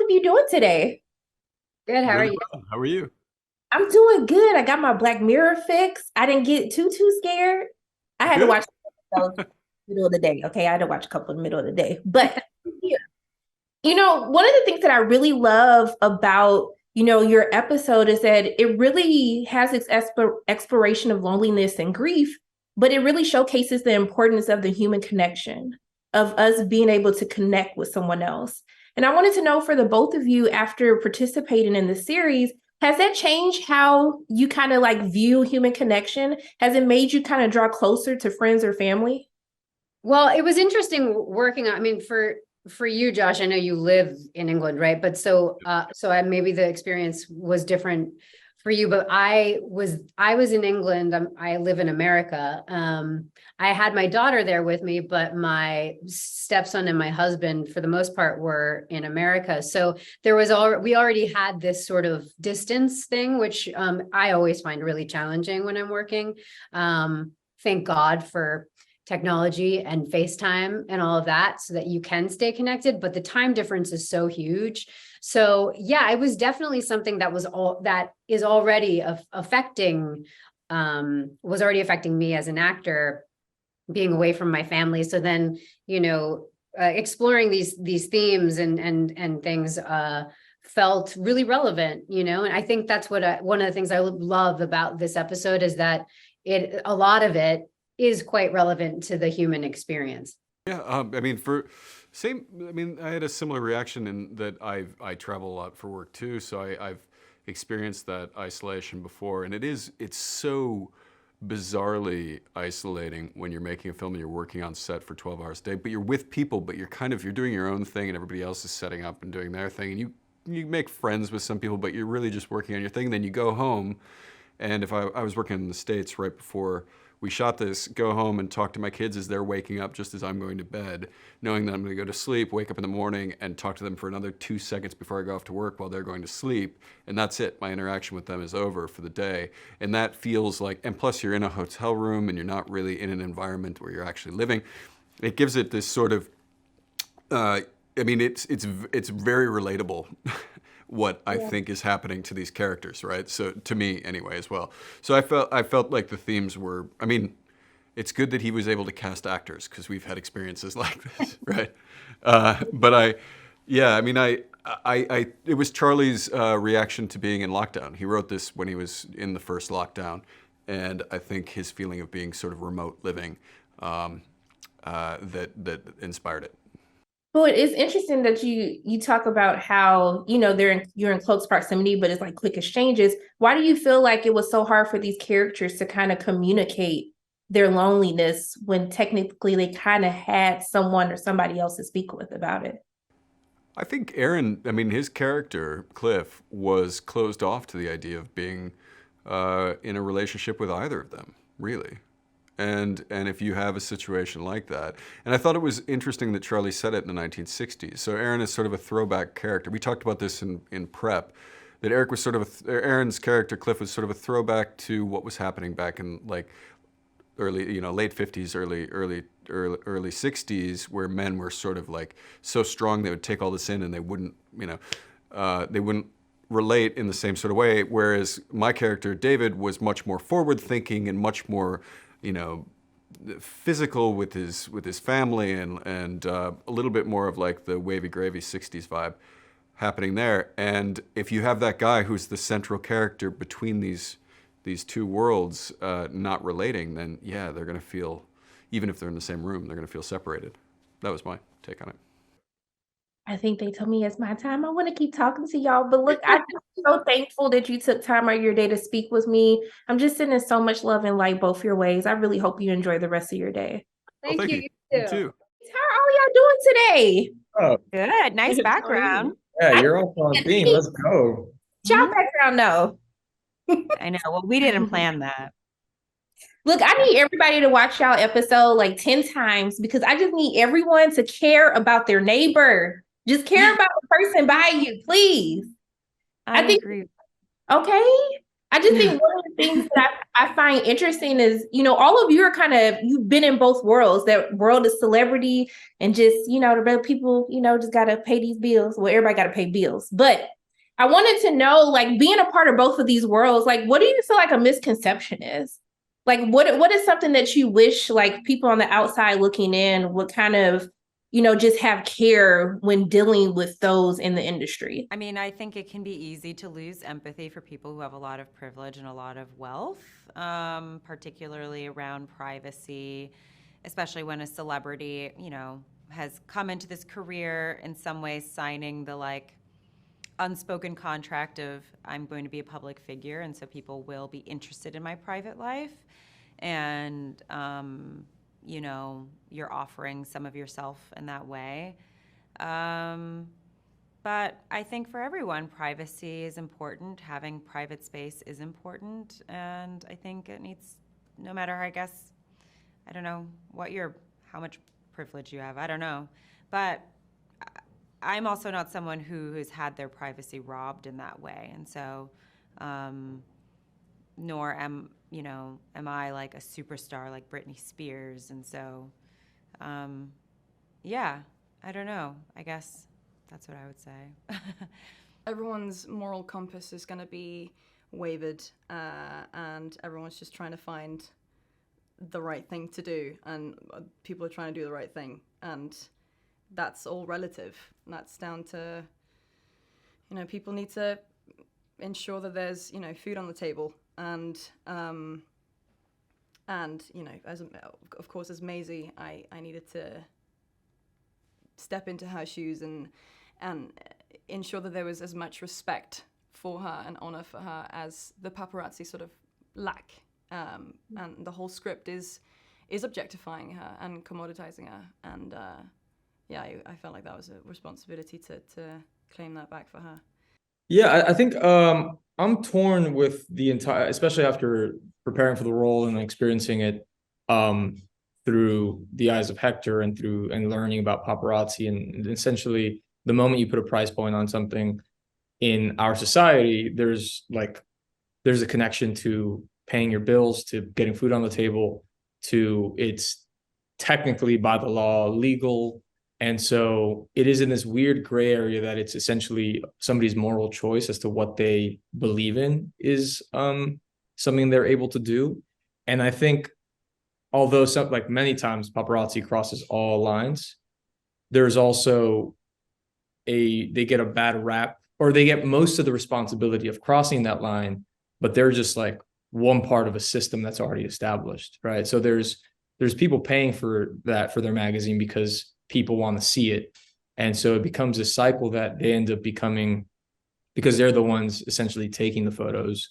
of you doing today? Good. How are Really you? well. How are you? I'm doing good. I got my Black Mirror fix. I didn't get too scared. I had to Good. watch those middle of the day. Okay, I had to watch a couple in the middle of the day. But yeah. One of the things that I really love about, your episode is that it really has its exploration of loneliness and grief, but it really showcases the importance of the human connection, of us being able to connect with someone else. And I wanted to know for the both of you, after participating in the series, has that changed how you kind of like view human connection? Has it made you kind of draw closer to friends or family? Well, it was interesting working on, I mean, for you, Josh, I know you live in England, right? But maybe the experience was different for you, but I was in England. I live in America. I had my daughter there with me, but my stepson and my husband, for the most part, were in America. So we already had this sort of distance thing, which I always find really challenging when I'm working. Thank God for technology and FaceTime and all of that so that you can stay connected, but the time difference is so huge. So yeah, it was definitely something that is already affecting was already affecting me as an actor, being away from my family. So then, exploring these themes and things felt really relevant, and I think that's one of the things I love about this episode is that a lot of it is quite relevant to the human experience. Yeah. I mean, I had a similar reaction in that I travel a lot for work too. So I've experienced that isolation before, and it's so bizarrely isolating when you're making a film and you're working on set for 12 hours a day, but you're with people, but you're doing your own thing and everybody else is setting up and doing their thing. And you make friends with some people, but you're really just working on your thing. Then you go home. And if I was working in the States right before we shot this, go home and talk to my kids as they're waking up just as I'm going to bed, knowing that I'm going to go to sleep, wake up in the morning and talk to them for another 2 seconds before I go off to work while they're going to sleep. And that's it. My interaction with them is over for the day. And that feels like, and plus you're in a hotel room and you're not really in an environment where you're actually living. It gives it this sort of, it's very relatable what I think is happening to these characters, right? So to me, anyway, as well. So I felt like the themes were. I mean, it's good that he was able to cast actors because we've had experiences like this, right? But yeah, I mean, it was Charlie's reaction to being in lockdown. He wrote this when he was in the first lockdown, and I think his feeling of being sort of remote living that inspired it. But it's interesting that you talk about how, you're in close proximity, but it's like quick exchanges. Why do you feel like it was so hard for these characters to kind of communicate their loneliness when technically they kind of had someone or somebody else to speak with about it? I think Aaron, I mean, his character, Cliff, was closed off to the idea of being in a relationship with either of them, really. And if you have a situation like that, and I thought it was interesting that Charlie said it in the 1960s. So Aaron is sort of a throwback character. We talked about this in prep, that Eric was sort of Aaron's character, Cliff, was sort of a throwback to what was happening back in like early, late 50s, early 60s, where men were sort of like so strong they would take all this in and they wouldn't relate in the same sort of way. Whereas my character David was much more forward thinking and much more, physical with his family and a little bit more of like the wavy gravy 60s vibe happening there. And if you have that guy who's the central character between these two worlds not relating, then yeah, they're going to feel, even if they're in the same room, they're going to feel separated. That was my take on it. I think they told me it's my time. I want to keep talking to y'all, but look, I'm so thankful that you took time out of your day to speak with me. I'm just sending so much love and light both your ways. I really hope you enjoy the rest of your day. Well, Thank thank you. you. You You too. too. How are y'all doing today? Oh, Good. Nice how are background. you? Yeah, I you're also on can't theme. see Let's go. y'all Mhm. background though. I know. Well, we didn't plan that. Look, I need everybody to watch y'all episode like 10 times because I just need everyone to care about their neighbor. Just care about the person by you, please. I I think, agree. okay. I just think one of the things that I find interesting is, all of you are you've been in both worlds, that world of celebrity and just, the real people, just got to pay these bills. Well, everybody got to pay bills. But I wanted to know, like, being a part of both of these worlds, like, what do you feel like a misconception is? Like, what is something that you wish, like, people on the outside looking in would kind of, just have care when dealing with those in the industry? I mean, I think it can be easy to lose empathy for people who have a lot of privilege and a lot of wealth, particularly around privacy, especially when a celebrity, has come into this career in some ways signing the like unspoken contract of I'm going to be a public figure, and so people will be interested in my private life. And, you're offering some of yourself in that way. But I think for everyone, privacy is important. Having private space is important. And I think it needs, no matter, I guess, I don't know how much privilege you have. I don't know. But I'm also not someone who has had their privacy robbed in that way. And so, nor am I like a superstar like Britney Spears. And so, yeah, I don't know. I guess that's what I would say. Everyone's moral compass is going to be wavered, and everyone's just trying to find the right thing to do, and people are trying to do the right thing, and that's all relative. And that's down to, people need to ensure that there's, food on the table, and of course, as Maisie, I needed to step into her shoes and ensure that there was as much respect for her and honor for her as the paparazzi sort of lack. And the whole script is objectifying her and commoditizing her. And I felt like that was a responsibility to claim that back for her. Yeah, I think I'm torn with the entire, especially after preparing for the role and experiencing it through the eyes of Hector and learning about paparazzi, and essentially the moment you put a price point on something in our society, there's a connection to paying your bills, to getting food on the table, to it's technically by the law legal. And so it is in this weird gray area that it's essentially somebody's moral choice as to what they believe in is something they're able to do. And I think, although many times paparazzi crosses all lines, there's also they get a bad rap, or they get most of the responsibility of crossing that line, but they're just like one part of a system that's already established, right? So there's people paying for that for their magazine because people want to see it. And so it becomes a cycle that they end up becoming, because they're the ones essentially taking the photos.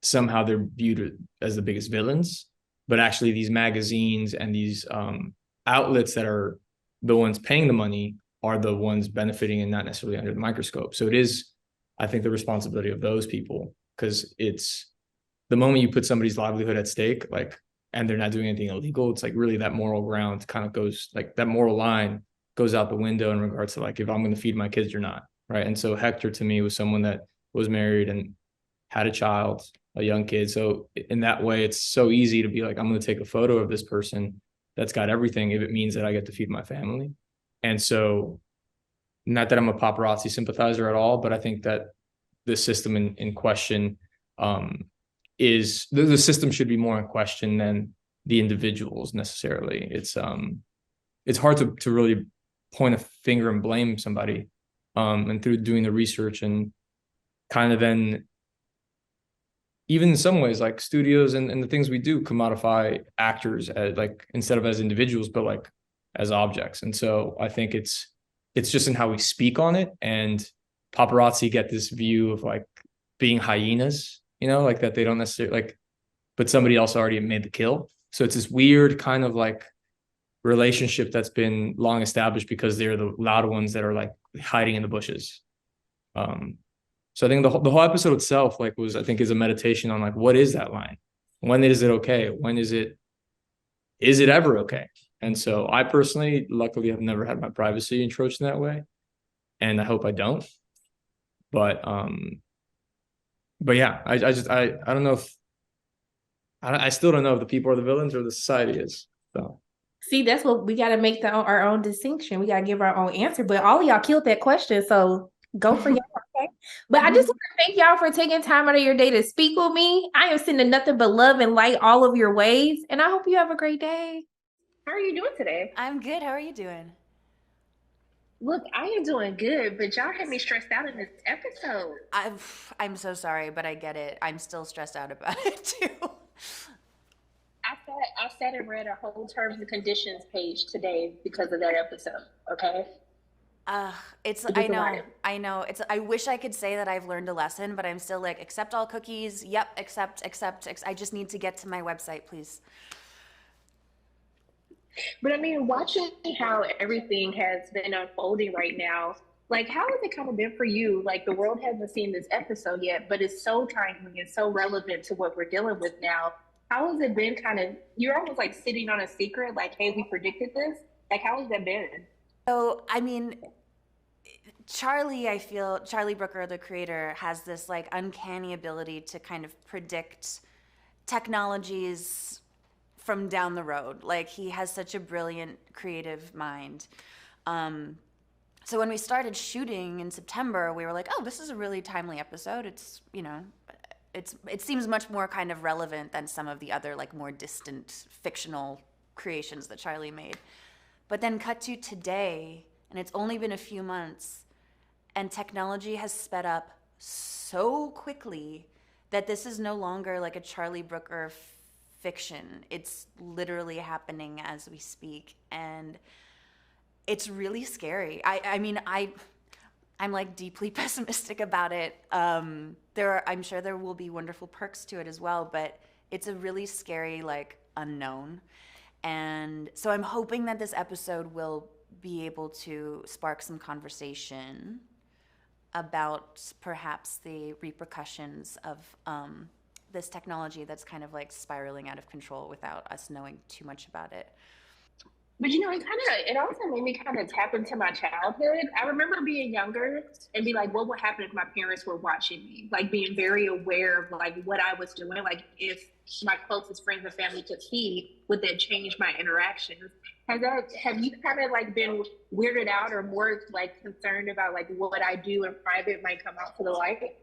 Somehow they're viewed as the biggest villains, but actually these magazines and these outlets that are the ones paying the money are the ones benefiting and not necessarily under the microscope. So it is, I think, the responsibility of those people, because it's the moment you put somebody's livelihood at stake, and they're not doing anything illegal, it's like really that moral ground kind of goes, that moral line goes out the window in regards to if I'm going to feed my kids or not, right? And so Hector to me was someone that was married and had a child, a young kid. So in that way, it's so easy to be like, I'm going to take a photo of this person that's got everything if it means that I get to feed my family. And so, not that I'm a paparazzi sympathizer at all, but I think that the system in question is the system should be more in question than the individuals necessarily. It's hard to really point a finger and blame somebody, and through doing the research and kind of then even in some ways studios and the things we do commodify actors as instead of as individuals but as objects. And so I think it's just in how we speak on it, and paparazzi get this view of being hyenas, that they don't necessarily but somebody else already made the kill. So it's this weird kind of relationship that's been long established because they're the loud ones that are hiding in the bushes. So I think the whole episode itself was, I think, is a meditation on what is that line? When is it okay? When is it ever okay? And so I personally, luckily, have never had my privacy encroached in that way, and I hope I don't. But but yeah, I don't know if I still don't know if the people are the villains or the society is. So See, that's what we got to make our own distinction. We got to give our own answer. But all of y'all killed that question, so go for y'all. Okay? But I just want to thank y'all for taking time out of your day to speak with me. I am sending nothing but love and light all of your ways, and I hope you have a great day. How are you doing today? I'm good. How are you doing? Look, I am doing good, but y'all had me stressed out in this episode. I'm so sorry, but I get it. I'm still stressed out about it too. I sat and read a whole terms and conditions page today because of that episode. Okay. It's It gets a lot. I know. It's I wish I could say that I've learned a lesson, but I'm still like, accept all cookies. Yep, accept. I just need to get to my website, please. But I mean, watching how everything has been unfolding right now, like how has it kind of been for you? Like the world hasn't seen this episode yet, but it's so timely and so relevant to what we're dealing with now. How has it been kind of, you're almost like sitting on a secret, like, hey, we predicted this. Like, how has that been? So, I mean, I feel Charlie Brooker, the creator, has this like uncanny ability to kind of predict technologies from down the road. Like he has such a brilliant creative mind. So when we started shooting in September, we were like, oh, this is a really timely episode. It's, you know, it seems much more kind of relevant than some of the other like more distant fictional creations that Charlie made. But then cut to today, and it's only been a few months, and technology has sped up so quickly that this is no longer like a Charlie Brooker fiction. It's literally happening as we speak, and it's really scary. I'm like deeply pessimistic about it. I'm sure there will be wonderful perks to it as well, but it's a really scary like unknown. And so I'm hoping that this episode will be able to spark some conversation about perhaps the repercussions of this technology that's kind of like spiraling out of control without us knowing too much about it. But you know, it also made me kind of tap into my childhood. I remember being younger and be like, what would happen if my parents were watching me? Like being very aware of like what I was doing. Like if my closest friends and family could see, would that change my interactions? Have you kind of like been weirded out or more like concerned about like what I do in private might come out to the light?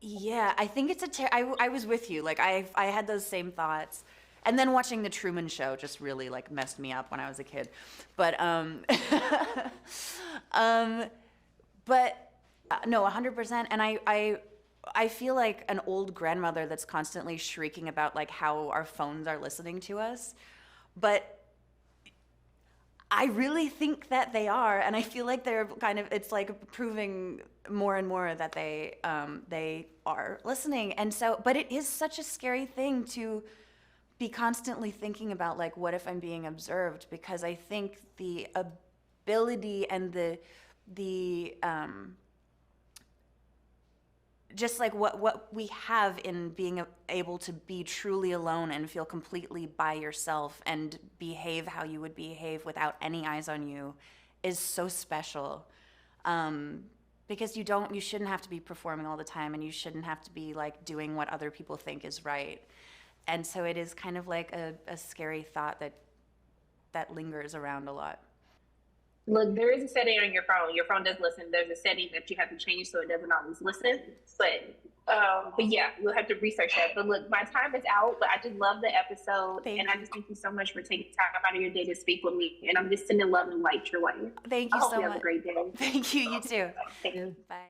Yeah, I think I was with you. Like I had those same thoughts. And then watching the Truman Show just really like messed me up when I was a kid. But no, 100%. And I feel like an old grandmother that's constantly shrieking about like how our phones are listening to us. But I really think that they are, and I feel like they're kind of, it's like proving more and more that they are listening. And so, but it is such a scary thing to be constantly thinking about like, what if I'm being observed? Because I think the ability and the just like what we have in being able to be truly alone and feel completely by yourself and behave how you would behave without any eyes on you is so special. Because you shouldn't have to be performing all the time, and you shouldn't have to be like doing what other people think is right. And so it is kind of like a scary thought that lingers around a lot. Look, there is a setting on your phone. Your phone does listen. There's a setting that you have to change so it doesn't always listen. But yeah, we'll have to research that. But look, my time is out, but I just love the episode. I just thank you so much for taking time out of your day to speak with me. And I'm just sending love and light your way. Thank you so much. You have a great day. Thank you. You too. Thank you. Bye.